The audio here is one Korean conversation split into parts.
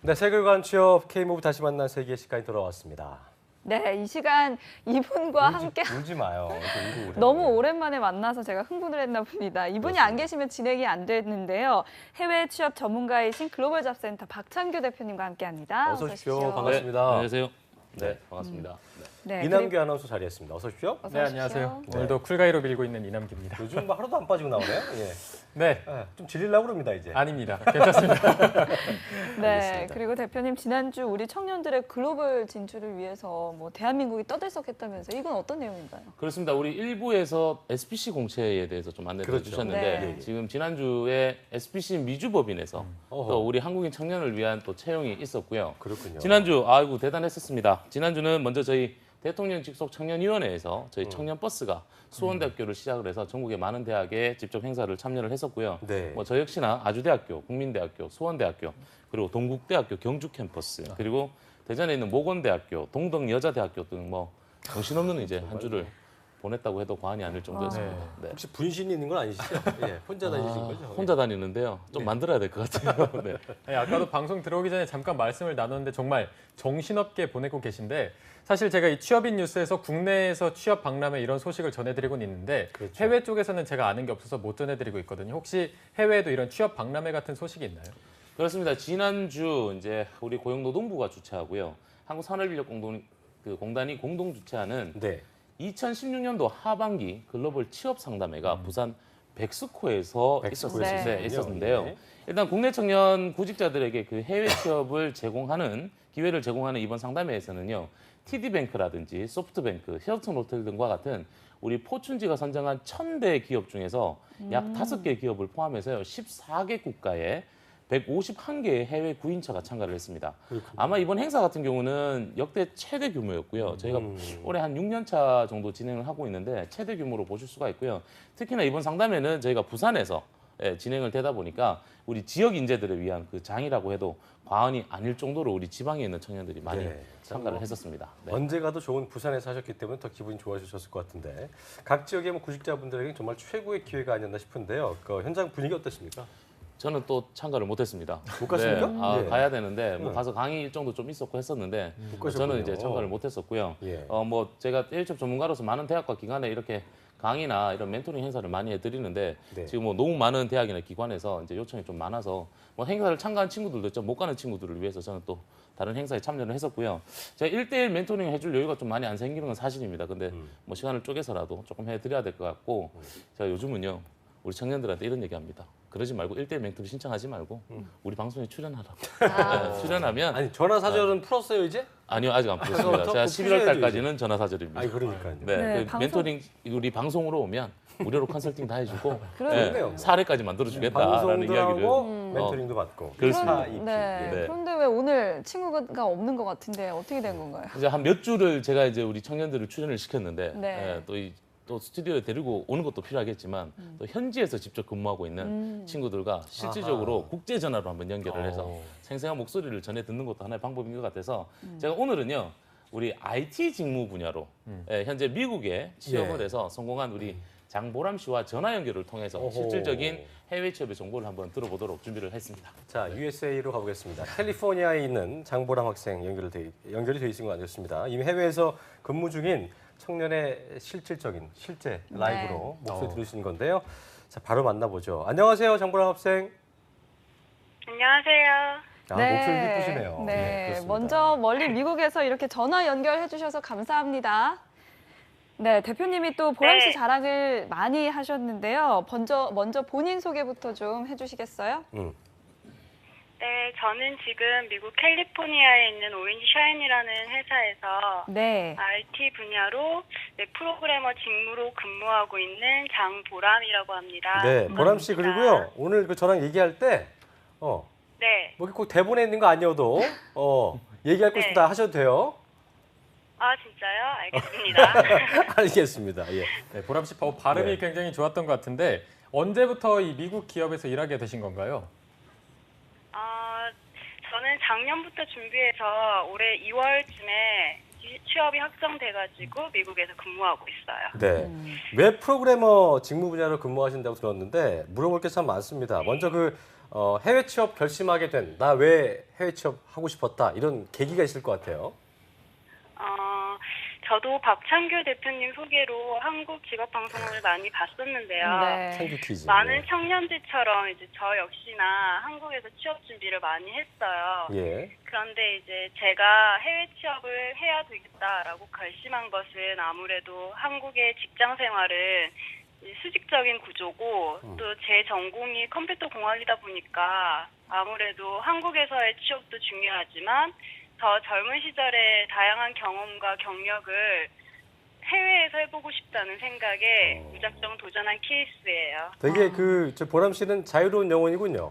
네, 세계관 취업 K무브 다시 만난 세계 시간이 돌아왔습니다. 네, 이 시간 이분과 함께 울지 마요. 이렇게 울고 그래요. 너무 오랜만에 만나서 제가 흥분을 했나 봅니다. 이분이 그렇습니다. 안 계시면 진행이 안 됐는데요. 해외 취업 전문가이신 글로벌 잡센터 박찬규 대표님과 함께합니다. 어서 오십시오. 반갑습니다. 네, 안녕하세요. 네. 네, 반갑습니다. 네, 이남규 아나운서 자리했습니다. 어서 오십시오. 어서 네, 오십시오. 안녕하세요. 네. 오늘도 쿨가이로 밀고 있는 이남기입니다. 요즘 뭐 하루도 안 빠지고 나오네요. 예. 네, 좀 질리려고 그럽니다, 이제. 아닙니다. 괜찮습니다. 네, 알겠습니다. 그리고 대표님 지난주 우리 청년들의 글로벌 진출을 위해서 뭐 대한민국이 떠들썩했다면서 이건 어떤 내용인가요? 그렇습니다. 우리 일부에서 SPC 공채에 대해서 좀 안내해 그렇죠. 주셨는데 네. 지금 지난주에 SPC 미주법인에서 어허. 또 우리 한국인 청년을 위한 또 채용이 있었고요. 그렇군요. 지난주 아이고 대단했었습니다. 지난주는 먼저 저희 대통령 직속 청년위원회에서 저희 청년 버스가 수원대학교를 시작을 해서 전국의 많은 대학에 직접 행사를 참여를 했었고요. 네. 뭐 저 역시나 아주대학교, 국민대학교, 수원대학교, 그리고 동국대학교 경주 캠퍼스, 그리고 대전에 있는 모건대학교, 동덕여자대학교 등 뭐 정신없는 이제 한 주를 보냈다고 해도 과언이 아닐 정도였습니다. 네. 혹시 분신이 있는 건 아니시죠? 예, 혼자 다니신 거죠? 혼자 다니는데요. 좀 만들어야 될 것 같아요. 네. 네, 아까도 방송 들어오기 전에 잠깐 말씀을 나눴는데 정말 정신없게 보내고 계신데 사실 제가 이 취업인 뉴스에서 국내에서 취업 박람회 이런 소식을 전해드리고는 있는데 그렇죠. 해외 쪽에서는 제가 아는 게 없어서 못 전해드리고 있거든요. 혹시 해외에도 이런 취업 박람회 같은 소식이 있나요? 그렇습니다. 지난주 이제 우리 고용노동부가 주최하고요. 한국산업인력공단이 공동 주최하는 네. 2016년도 하반기 글로벌 취업 상담회가 부산 백스코에서 백스코에서 있었는데요. 네. 일단 국내 청년 구직자들에게 그 해외 취업을 제공하는 기회를 제공하는 이번 상담회에서는요. TD뱅크라든지 소프트뱅크, 힐튼 호텔 등과 같은 우리 포춘지가 선정한 1000대 기업 중에서 약 5개 기업을 포함해서요. 14개 국가에 151개의 해외 구인처가 참가를 했습니다. 그렇군요. 아마 이번 행사 같은 경우는 역대 최대 규모였고요. 저희가 올해 한 6년 차 정도 진행을 하고 있는데 최대 규모로 보실 수가 있고요. 특히나 이번 상담회는 저희가 부산에서 진행을 되다 보니까 우리 지역 인재들을 위한 그 장이라고 해도 과언이 아닐 정도로 우리 지방에 있는 청년들이 많이 네. 참가를 했었습니다. 네. 언제 가도 좋은 부산에서 하셨기 때문에 더 기분이 좋아지셨을 것 같은데 각 지역의 뭐 구직자분들에게 정말 최고의 기회가 아니었나 싶은데요. 그 현장 분위기 어떠십니까? 저는 또 참가를 못했습니다. 못 갔습니까? 네. 예. 가야 되는데 뭐 네. 가서 강의 일정도 좀 있었고 했었는데 못 가셨군요. 저는 이제 참가를 못했었고요. 예. 뭐 제가 일첩 전문가로서 많은 대학과 기관에 이렇게 강의나 이런 멘토링 행사를 많이 해드리는데 네. 지금 뭐 너무 많은 대학이나 기관에서 이제 요청이 좀 많아서 뭐 행사를 참가한 친구들도 있죠. 못 가는 친구들을 위해서 저는 또 다른 행사에 참여를 했었고요. 제가 1대1 멘토링 해줄 여유가 좀 많이 안 생기는 건 사실입니다. 근데 뭐 시간을 쪼개서라도 조금 해드려야 될 것 같고 제가 요즘은요 우리 청년들한테 이런 얘기합니다. 그러지 말고 1대1 멘토링 신청하지 말고 우리 방송에 출연하라고. 네, 출연하면 아니 전화 사절은 풀었어요 이제? 아니요 아직 안 풀었습니다. 그래서 제가 꼭 11월 달까지는 푸셔야죠, 전화 사절입니다. 아니 그러니까요. 네, 네, 그 방송- 멘토링 우리 방송으로 오면 무료로 컨설팅 다 해주고 그러네요. 사례까지 만들어주겠다라는 방송도 이야기를 하고 멘토링도 받고. 그렇습니다. 아, 입시. 네. 네. 그런데 왜 오늘 친구가 없는 것 같은데 어떻게 된 건가요? 이제 한 몇 주를 제가 이제 우리 청년들을 출연을 시켰는데 네. 또 스튜디오에 데리고 오는 것도 필요하겠지만 또 현지에서 직접 근무하고 있는 친구들과 실질적으로 아하. 국제 전화로 한번 연결을 해서 어. 생생한 목소리를 전해 듣는 것도 하나의 방법인 것 같아서 제가 오늘은요 우리 IT 직무 분야로 현재 미국에 취업을 예. 해서 성공한 우리 장보람 씨와 전화 연결을 통해서 어허. 실질적인 해외 취업의 정보를 한번 들어보도록 준비를 했습니다. 자, USA로 가보겠습니다. 캘리포니아에 있는 장보람 학생 연결이 돼 있는 거 아니었습니다. 이미 해외에서 근무 중인 청년의 실제 라이브로 목소리 들으신 건데요. 자, 바로 만나보죠. 안녕하세요, 장보람 학생. 안녕하세요. 아, 목소리 예쁘시네요. 네, 네, 그렇습니다. 먼저 멀리 미국에서 이렇게 전화 연결해 주셔서 감사합니다. 네, 대표님이 또 보람 씨 네. 자랑을 많이 하셨는데요. 먼저 본인 소개부터 좀 해주시겠어요? 네, 저는 지금 미국 캘리포니아에 있는 오렌지 샤인이라는 회사에서 네. IT 분야로 프로그래머 직무로 근무하고 있는 장보람이라고 합니다. 네, 보람 씨 반갑습니다. 그리고요. 오늘 그 저랑 얘기할 때 네. 뭐 꼭 대본에 있는 거 아니어도 얘기할 거 네. 있으면 다 하셔도 돼요. 아, 진짜요? 알겠습니다. 알겠습니다. 예. 네, 보람 씨 발음이 네. 굉장히 좋았던 것 같은데 언제부터 이 미국 기업에서 일하게 되신 건가요? 저는 작년부터 준비해서 올해 2월쯤에 취업이 확정돼가지고 미국에서 근무하고 있어요. 네. 웹 프로그래머 직무 분야로 근무하신다고 들었는데 물어볼 게 참 많습니다. 먼저 그 해외 취업 결심하게 된 나 왜 해외 취업 하고 싶었다 이런 계기가 있을 것 같아요. 저도 박창규 대표님 소개로 한국 직업 방송을 많이 봤었는데요. 네. 창규 퀴즈. 많은 네. 청년들처럼 이제 저 역시나 한국에서 취업 준비를 많이 했어요. 예. 그런데 이제 제가 해외 취업을 해야 되겠다라고 결심한 것은 아무래도 한국의 직장 생활은 수직적인 구조고 또 제 전공이 컴퓨터 공학이다 보니까 아무래도 한국에서의 취업도 중요하지만 더 젊은 시절의 다양한 경험과 경력을 해외에서 해보고 싶다는 생각에 무작정 도전한 케이스예요. 되게 저 보람 씨는 자유로운 영혼이군요.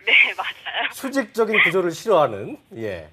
네, 맞아요. 수직적인 구조를 싫어하는. 예.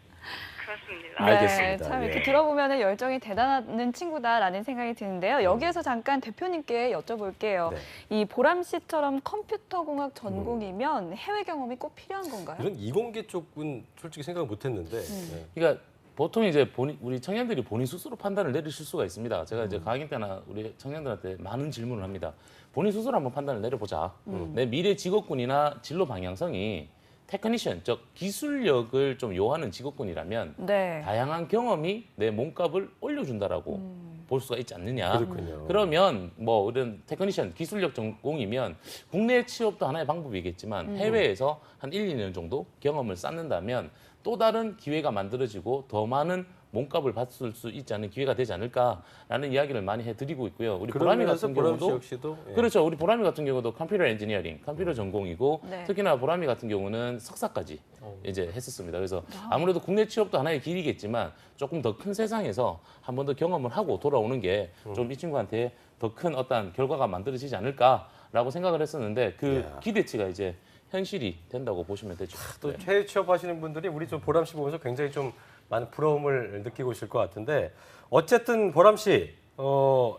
그렇습니다. 알겠습니다. 네, 참 이렇게 예. 들어보면 열정이 대단한 친구다라는 생각이 드는데요. 여기에서 잠깐 대표님께 여쭤볼게요. 네. 이 보람 씨처럼 컴퓨터공학 전공이면 해외 경험이 꼭 필요한 건가요? 이런 이공계 쪽은 솔직히 생각 못했는데. 예. 그러니까 보통 이제 우리 청년들이 본인 스스로 판단을 내리실 수가 있습니다. 제가 이제 강의 때나 우리 청년들한테 많은 질문을 합니다. 본인 스스로 한번 판단을 내려보자. 내 미래 직업군이나 진로 방향성이 테크니션, 즉 기술력을 좀 요하는 직업군이라면 네. 다양한 경험이 내 몸값을 올려준다라고 볼 수가 있지 않느냐. 그렇군요. 그러면 뭐 이런 테크니션, 기술력 전공이면 국내 취업도 하나의 방법이겠지만 해외에서 한 1, 2년 정도 경험을 쌓는다면 또 다른 기회가 만들어지고 더 많은 몸값을 받을 수 있지 않은 기회가 되지 않을까라는 이야기를 많이 해드리고 있고요. 우리 보람이 그러면서 같은 보람 씨 경우도 역시도 예. 그렇죠. 우리 보람이 같은 경우도 컴퓨터 엔지니어링, 컴퓨터 전공이고 네. 특히나 보람이 같은 경우는 석사까지 이제 했었습니다. 그래서 아무래도 국내 취업도 하나의 길이겠지만 조금 더 큰 세상에서 한 번 더 경험을 하고 돌아오는 게 좀 이 친구한테 더 큰 어떤 결과가 만들어지지 않을까라고 생각을 했었는데 그 이야. 기대치가 이제 현실이 된다고 보시면 되죠. 또 네. 해외 취업하시는 분들이 우리 좀 보람 씨 보면서 굉장히 좀 많은 부러움을 느끼고 있을 것 같은데 어쨌든 보람 씨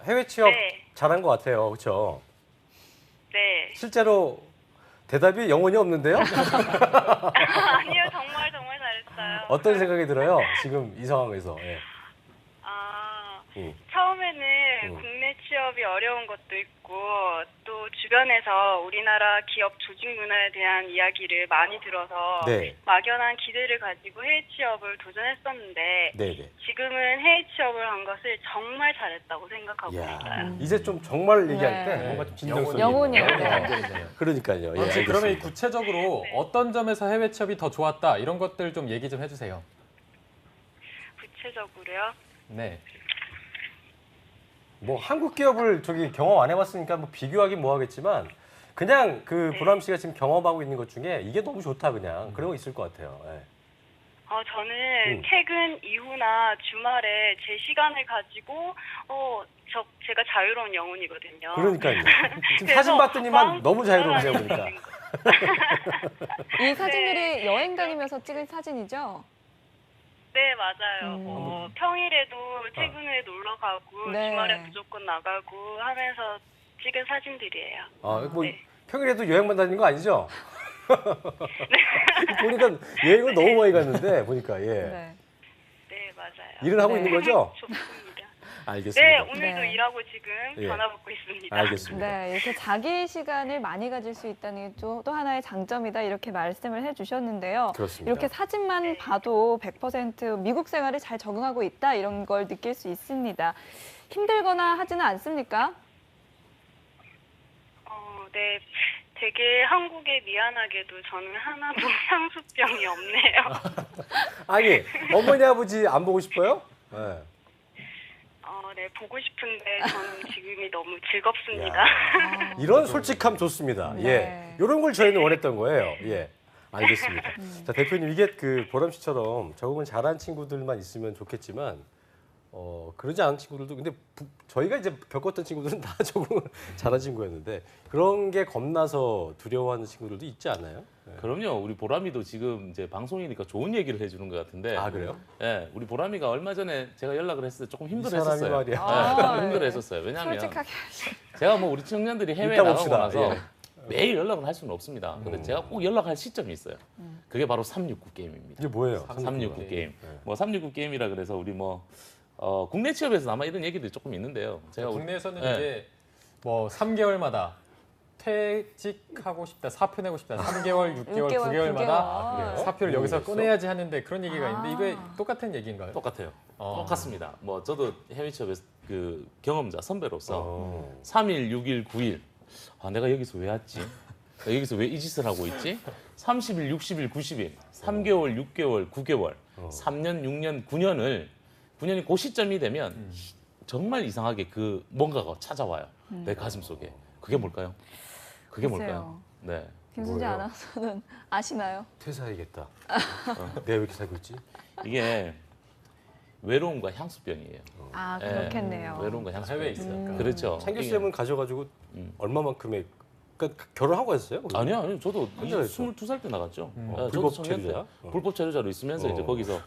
해외 취업 네. 잘한 것 같아요, 그렇죠? 네. 실제로 대답이 영혼이 없는데요? 아니요, 정말 잘했어요. 어떤 생각이 들어요? 지금 이 상황에서. 예. 처음에는 국내 취업이 어려운 것도 있고 또 주변에서 우리나라 기업 조직 문화에 대한 이야기를 많이 들어서 네. 막연한 기대를 가지고 해외 취업을 도전했었는데 네네. 지금은 해외 취업을 한 것을 정말 잘했다고 생각하고 이야, 있어요. 이제 좀 정말 얘기할 때 네. 뭔가 좀 진정성이 영혼이요. 있네요. 네. 그러니까요. 예, 그러면 이 알겠습니다. 구체적으로 어떤 점에서 해외 취업이 더 좋았다 이런 것들 좀 얘기 좀 해주세요. 구체적으로요? 네. 뭐 한국 기업을 경험 안 해봤으니까 뭐 비교하긴 뭐하겠지만 그냥 보람 씨가 지금 경험하고 있는 것 중에 이게 너무 좋다 그냥 그런 거 있을 것 같아요. 예. 저는 퇴근 이후나 주말에 제 시간을 가지고 제가 자유로운 영혼이거든요. 그러니까요. 지금 그래서 사진 봤더니만 마음 너무 자유로우세요 편안하게 보니까. 이 사진들이 여행 다니면서 찍은 사진이죠? 네, 맞아요. 평일에도 퇴근 후에 놀러 가고 네. 주말에 무조건 나가고 하면서 찍은 사진들이에요. 뭐 네. 평일에도 여행만 다니는 거 아니죠? 보니까 여행을 너무 많이 갔는데 보니까 예. 네. 네, 맞아요. 일은 하고 네. 있는 거죠? 좋습니다. 알겠습니다. 네, 오늘도 네. 일하고 지금 예. 전화 받고 있습니다. 알겠습니다. 네, 이렇게 자기 시간을 많이 가질 수 있다는 게 또 하나의 장점이다 이렇게 말씀을 해주셨는데요. 그렇습니다. 이렇게 사진만 봐도 100% 미국 생활에 잘 적응하고 있다 이런 걸 느낄 수 있습니다. 힘들거나 하지는 않습니까? 네, 되게 한국에 미안하게도 저는 하나도 향수병이 없네요. 아니 어머니 아버지 안 보고 싶어요? 네. 네, 보고 싶은데 저는 지금이 너무 즐겁습니다. 아. 이런 솔직함 좋습니다. 네. 예, 이런 걸 저희는 원했던 거예요. 예, 알겠습니다. 자 대표님 이게 보람 씨처럼 적응을 잘한 친구들만 있으면 좋겠지만 그러지 않은 친구들도 근데 저희가 이제 겪었던 친구들은 다 적응을 잘한 친구였는데 그런 게 겁나서 두려워하는 친구들도 있지 않아요? 예. 그럼요. 우리 보람이도 지금 이제 방송이니까 좋은 얘기를 해주는 것 같은데. 아 그래요? 예, 우리 보람이가 얼마 전에 제가 연락을 했을 때 조금 이 사람이 힘들어했었어요. 말이야. 아, 네. 힘들어했었어요. 왜냐하면 솔직하게 제가 뭐 우리 청년들이 해외에 이따 나가고 봅시다. 나서 예. 매일 연락을 할 수는 없습니다. 근데 제가 꼭 연락할 시점이 있어요. 그게 바로 369 게임입니다. 이게 뭐예요? 369 게임. 네. 뭐 369 게임이라 그래서 우리 국내 취업에서 아마 이런 얘기들이 조금 있는데요. 제가 국내에서는 네. 이게 뭐 3개월마다 퇴직하고 싶다, 사표 내고 싶다, 3개월, 6개월, 6개월, 9개월마다 그래요? 사표를 여기서 그랬어? 꺼내야지 하는데 그런 얘기가 있는데 이게 아. 똑같은 얘기인가요? 똑같아요. 어. 똑같습니다. 뭐 저도 해외 취업의 그 경험자 선배로서 어. 3일, 6일, 9일. 아, 내가 여기서 왜 왔지? 내가 여기서 왜 이 짓을 하고 있지? 30일, 60일, 90일, 3개월, 6개월, 9개월, 3년, 6년, 9년이 그 시점이 되면 정말 이상하게 그 뭔가가 찾아와요. 내 가슴 속에. 그게 뭘까요? 그게 뭘까요? 네. 김순재 뭐예요? 아나운서는 아시나요? 퇴사해야겠다. 내가 왜 이렇게 살고 있지? 이게 외로움과 향수병이에요. 아, 예, 그렇겠네요. 외로움과 향수병. 해외에 있으니까. 그렇죠. 창규 이게- 쌤은 가져가지고 얼마만큼의 그러니까 결혼하고 했어요? 아니요. 저도 혼자 했어? 22살 때 나갔죠. 저도 불법 청년 때 체류자야? 불법 체류자로 있으면서 이제 어. 거기서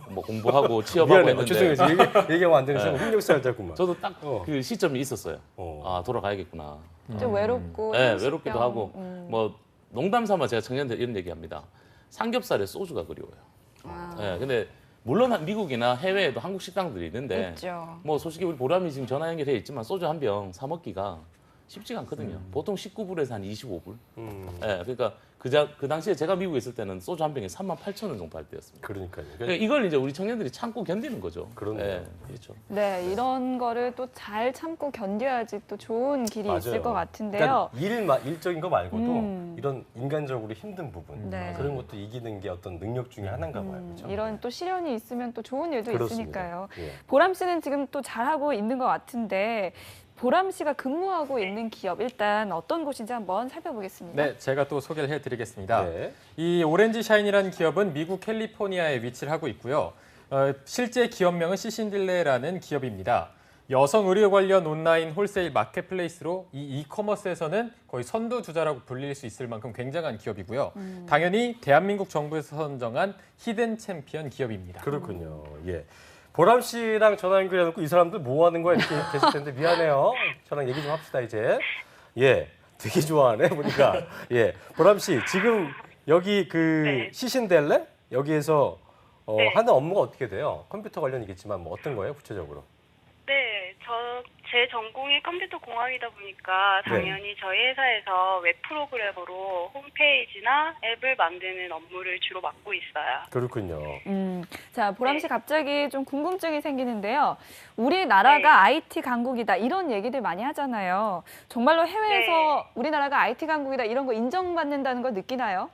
뭐 공부하고 취업하고 미안해. 했는데 죄송해요. 얘기하면 안 되는 순간 흑역사를 잡구만. 저도 딱 어. 그 시점이 있었어요. 어. 아, 돌아가야겠구나. 좀 외롭고 네, 향수병. 외롭기도 하고 뭐 농담 삼아 제가 청년들 이런 얘기합니다. 삼겹살에 소주가 그리워요. 아, 네, 근데 물론 미국이나 해외에도 한국 식당들이 있는데 있죠. 뭐 솔직히 우리 보람이 지금 전화 연결해 있지만 소주 한 병 사 먹기가 쉽지가 않거든요. 보통 19불에서 한 25불. 예, 그러니까 그 당시에 제가 미국에 있을 때는 소주 한 병에 38,000원 정도 할 때였습니다. 그러니까요. 그러니까 이걸 이제 우리 청년들이 참고 견디는 거죠. 그렇네요. 예, 그렇죠. 네, 이런 거를 또 잘 참고 견뎌야지 또 좋은 길이 있을 맞아요. 것 같은데요. 그러니까 일적인 거 말고도 음. 이런 인간적으로 힘든 부분 네. 그런 것도 이기는 게 어떤 능력 중에 하나인가 봐요. 그렇죠? 이런 또 시련이 있으면 또 좋은 일도 그렇습니다. 있으니까요. 예. 보람 씨는 지금 또 잘하고 있는 것 같은데 보람 씨가 근무하고 있는 기업 일단 어떤 곳인지 한번 살펴보겠습니다. 네, 제가 또 소개를 해드리겠습니다. 네. 이 오렌지 샤인이라는 기업은 미국 캘리포니아에 위치를 하고 있고요. 실제 기업명은 시신딜레라는 기업입니다. 여성 의료 관련 온라인 홀세일 마켓플레이스로 이 이커머스에서는 거의 선두주자라고 불릴 수 있을 만큼 굉장한 기업이고요. 당연히 대한민국 정부에서 선정한 히든 챔피언 기업입니다. 그렇군요. 예. 보람 씨랑 전화 연결해놓고 이 사람들 뭐 하는 거야 이렇게 됐을 텐데 미안해요. 저랑 얘기 좀 합시다 이제. 예. 되게 좋아하네 보니까. 예. 보람 씨 지금 여기 그 네. 시신델레 여기에서 네. 하는 업무가 어떻게 돼요? 컴퓨터 관련이겠지만 뭐 어떤 거예요 구체적으로? 네, 제 전공이 컴퓨터 공학이다 보니까 당연히 저희 회사에서 웹 프로그래머로 홈페이지나 앱을 만드는 업무를 주로 맡고 있어요. 그렇군요. 자, 보람 씨 네. 갑자기 좀 궁금증이 생기는데요. 우리나라가 네. IT 강국이다 이런 얘기들 많이 하잖아요. 정말로 해외에서 우리나라가 IT 강국이다 이런 거 인정받는다는 걸 느끼나요?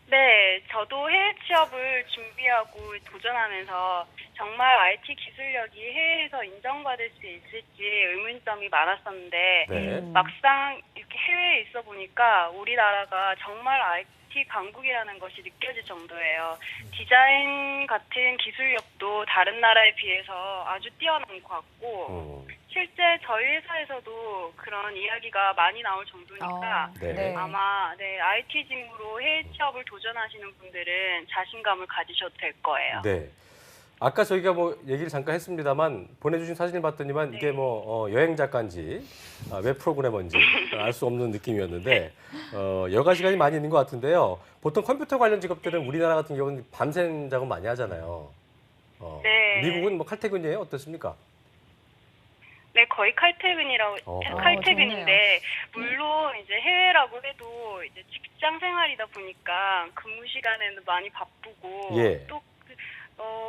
네, 저도 해외 취업을 준비하고 도전하면서 정말 IT 기술력이 해외에서 인정받을 수 있을지 의문점이 많았었는데 네. 막상 이렇게 해외에 있어 보니까 우리나라가 정말 IT 강국이라는 것이 느껴질 정도예요. 디자인 같은 기술력도 다른 나라에 비해서 아주 뛰어난 것 같고 실제 저희 회사에서도 그런 이야기가 많이 나올 정도니까 네. 아마 IT 직무로 해외 취업을 도전하시는 분들은 자신감을 가지셔도 될 거예요. 네. 아까 저희가 뭐 얘기를 잠깐 했습니다만 보내주신 사진을 봤더니만 이게 뭐 여행 작가인지 웹 프로그래머인지 알 수 없는 느낌이었는데 여가 시간이 많이 있는 것 같은데요. 보통 컴퓨터 관련 직업들은 우리나라 같은 경우는 밤샘 작업 많이 하잖아요. 네. 미국은 뭐 칼퇴근이에요? 어떻습니까? 네, 거의 칼퇴근이라고 어허. 칼퇴근인데 물론 이제 해외라고 해도 이제 직장 생활이다 보니까 근무 시간에는 많이 바쁘고 예. 또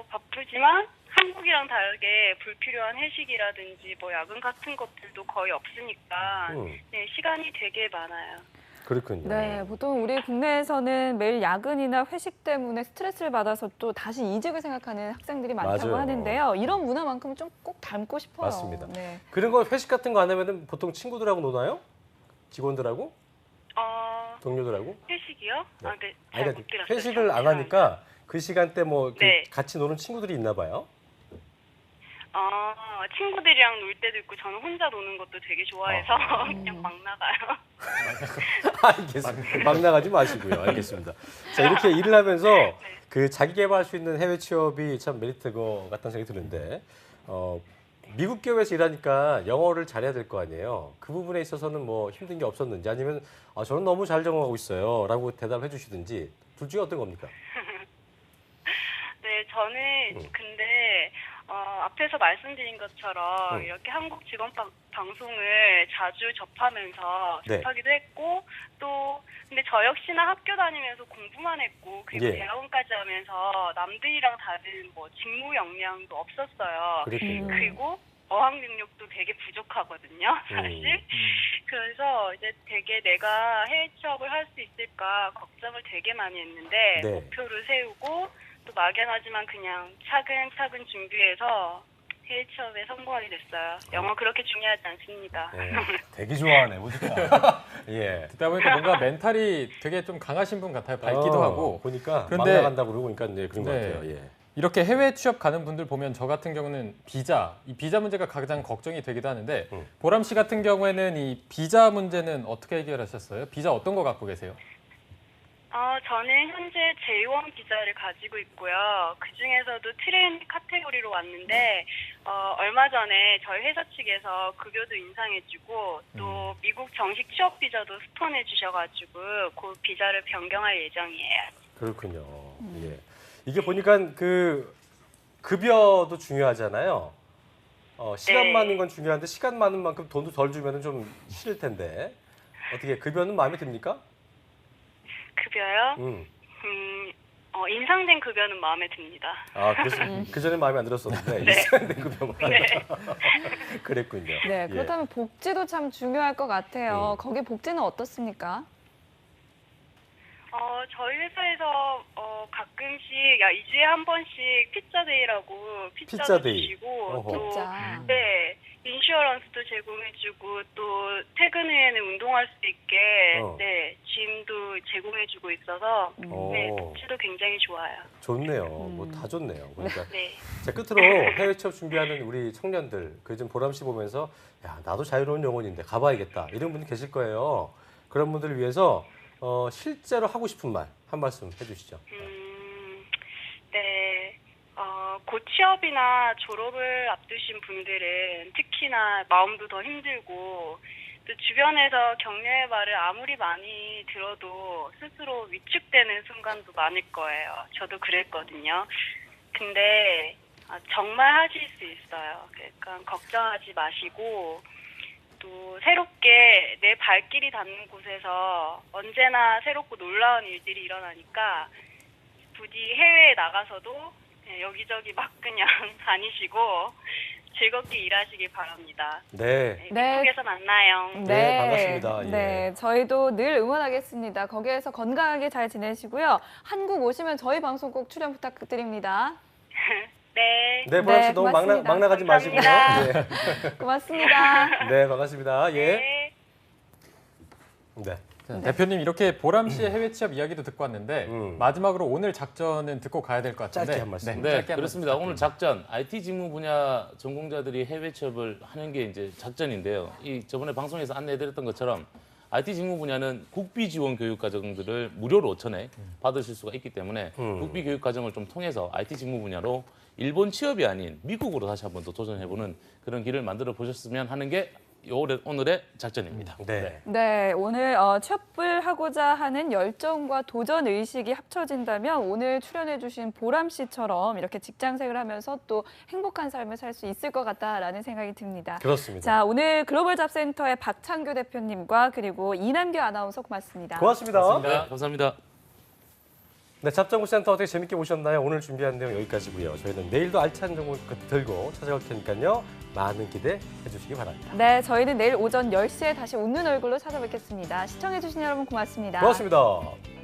바쁘지만 한국이랑 다르게 불필요한 회식이라든지 뭐 야근 같은 것들도 거의 없으니까 네, 시간이 되게 많아요. 그렇군요. 네, 보통 우리 국내에서는 매일 야근이나 회식 때문에 스트레스를 받아서 또 다시 이직을 생각하는 학생들이 많다고 맞아요. 하는데요. 이런 문화만큼은 좀 꼭 닮고 싶어요. 맞습니다. 네. 그런 거 회식 같은 거 안 하면 보통 친구들하고 노나요? 직원들하고? 동료들하고? 회식이요? 네. 아, 네, 아니, 잘 못 들었어요. 회식을 안 하니까 그 시간대 뭐 이렇게 네. 같이 노는 친구들이 있나 봐요. 친구들이랑 놀 때도 있고 저는 혼자 노는 것도 되게 좋아해서 그냥 막 나가요. 알겠습니다. 막 나가지 마시고요. 알겠습니다. 자, 이렇게 일을 하면서 그 자기 개발할 수 있는 해외 취업이 참 메리트인 것 같다는 생각이 드는데 미국 기업에서 일하니까 영어를 잘해야 될 거 아니에요. 그 부분에 있어서는 뭐 힘든 게 없었는지 아니면 저는 너무 잘 적응하고 있어요 라고 대답을 해주시든지 둘 중에 어떤 겁니까? 네, 저는 근데 앞에서 말씀드린 것처럼 이렇게 한국 직원 방송을 자주 접하면서 네. 접하기도 했고 또 근데 저 역시나 학교 다니면서 공부만 했고 그리고 예. 대학원까지 하면서 남들이랑 다른 뭐 직무 역량도 없었어요. 그랬군요. 그리고 어학 능력도 되게 부족하거든요, 사실. 그래서 이제 되게 내가 해외 취업을 할 수 있을까 걱정을 되게 많이 했는데 네. 목표를 세우고 또 막연하지만 그냥 차근차근 준비해서 해외 취업에 성공하게 됐어요. 영어 그렇게 중요하지 않습니다. 예, 되게 좋아하네, 모두가. 예. 듣다 보니까 뭔가 멘탈이 되게 좀 강하신 분 같아요. 밝기도 하고. 보니까 막 그런데- 나간다고 그러고 보니까 네, 그런 것 네. 같아요. 예. 이렇게 해외 취업 가는 분들 보면 저 같은 경우는 이 비자 문제가 가장 걱정이 되기도 하는데 보람 씨 같은 경우에는 이 비자 문제는 어떻게 해결하셨어요? 비자 어떤 거 갖고 계세요? 저는 현재 J1 비자를 가지고 있고요. 그 중에서도 트레이닝 카테고리로 왔는데 얼마 전에 저희 회사 측에서 급여도 인상해주고 또 미국 정식 취업 비자도 스폰해주셔가지고 그 비자를 변경할 예정이에요. 그렇군요. 예. 이게 보니까 그 급여도 중요하잖아요. 시간 네. 많은 건 중요한데 시간 많은 만큼 돈도 덜 주면 좀 싫을 텐데 어떻게 급여는 마음에 듭니까? 급여요? 인상된 급여는 마음에 듭니다. 아, 그래서 그 전에 마음에 안 들었었는데 네. 이상된 급여만. 네. 그랬군요. 네, 예. 그렇다면 복지도 참 중요할 것 같아요. 거기 복지는 어떻습니까? 저희 회사에서 가끔씩 2주에 한 번씩 피자데이라고 피자도 피자데이. 주시고 어허. 또 피자. 네, 인슈어런스도 제공해주고 또 퇴근 후에는 운동할 수 있게 네, 짐도 제공해주고 있어서 네, 오. 복지도 굉장히 좋아요. 좋네요. 뭐 다 좋네요. 그러니까 네. 자, 끝으로 해외 취업 준비하는 우리 청년들, 그 좀 보람 씨 보면서 야, 나도 자유로운 영혼인데 가봐야겠다. 이런 분들 계실 거예요. 그런 분들을 위해서 실제로 하고 싶은 말 한 말씀 해주시죠. 네. 곧 취업이나 졸업을 앞두신 분들은 특히나 마음도 더 힘들고 또 주변에서 격려의 말을 아무리 많이 들어도 스스로 위축되는 순간도 많을 거예요. 저도 그랬거든요. 근데 정말 하실 수 있어요. 그러니까 걱정하지 마시고 또 새롭게 내 발길이 닿는 곳에서 언제나 새롭고 놀라운 일들이 일어나니까 부디 해외에 나가서도 여기저기 막 그냥 다니시고 즐겁게 일하시길 바랍니다. 네. 네. 미국에서 만나요. 네, 반갑습니다. 예. 네, 저희도 늘 응원하겠습니다. 거기에서 건강하게 잘 지내시고요. 한국 오시면 저희 방송 꼭 출연 부탁드립니다. 네. 네, 보람 씨 네, 너무 고맙습니다. 막 나가지 마시고요. 감사합니다. 네. 고맙습니다. 네, 반갑습니다. 예. 네. 네. 자, 대표님 이렇게 보람 씨의 해외 취업 이야기도 듣고 왔는데 마지막으로 오늘 작전은 듣고 가야 될 것 같은데. 짧게 한 말씀. 네, 짧게 한 그렇습니다. 말씀 오늘 작전 IT 직무 분야 전공자들이 해외 취업을 하는 게 이제 작전인데요. 이 저번에 방송에서 안내해드렸던 것처럼 IT 직무 분야는 국비 지원 교육 과정들을 무료로 5,000회 받으실 수가 있기 때문에 국비 교육 과정을 좀 통해서 IT 직무 분야로 일본 취업이 아닌 미국으로 다시 한번 더 도전해보는 그런 길을 만들어 보셨으면 하는 게 오늘의 작전입니다. 네. 네, 오늘 취업을 하고자 하는 열정과 도전 의식이 합쳐진다면 오늘 출연해주신 보람 씨처럼 이렇게 직장생활을 하면서 또 행복한 삶을 살 수 있을 것 같다라는 생각이 듭니다. 그렇습니다. 자, 오늘 글로벌 잡센터의 박창규 대표님과 그리고 이남규 아나운서 고맙습니다. 고맙습니다. 네, 감사합니다. 네, 잡정부 센터 어떻게 재밌게 보셨나요? 오늘 준비한 내용 여기까지고요. 저희는 내일도 알찬 정보 들고 찾아올 테니까요. 많은 기대해 주시기 바랍니다. 네, 저희는 내일 오전 10시에 다시 웃는 얼굴로 찾아뵙겠습니다. 시청해주신 여러분 고맙습니다. 고맙습니다.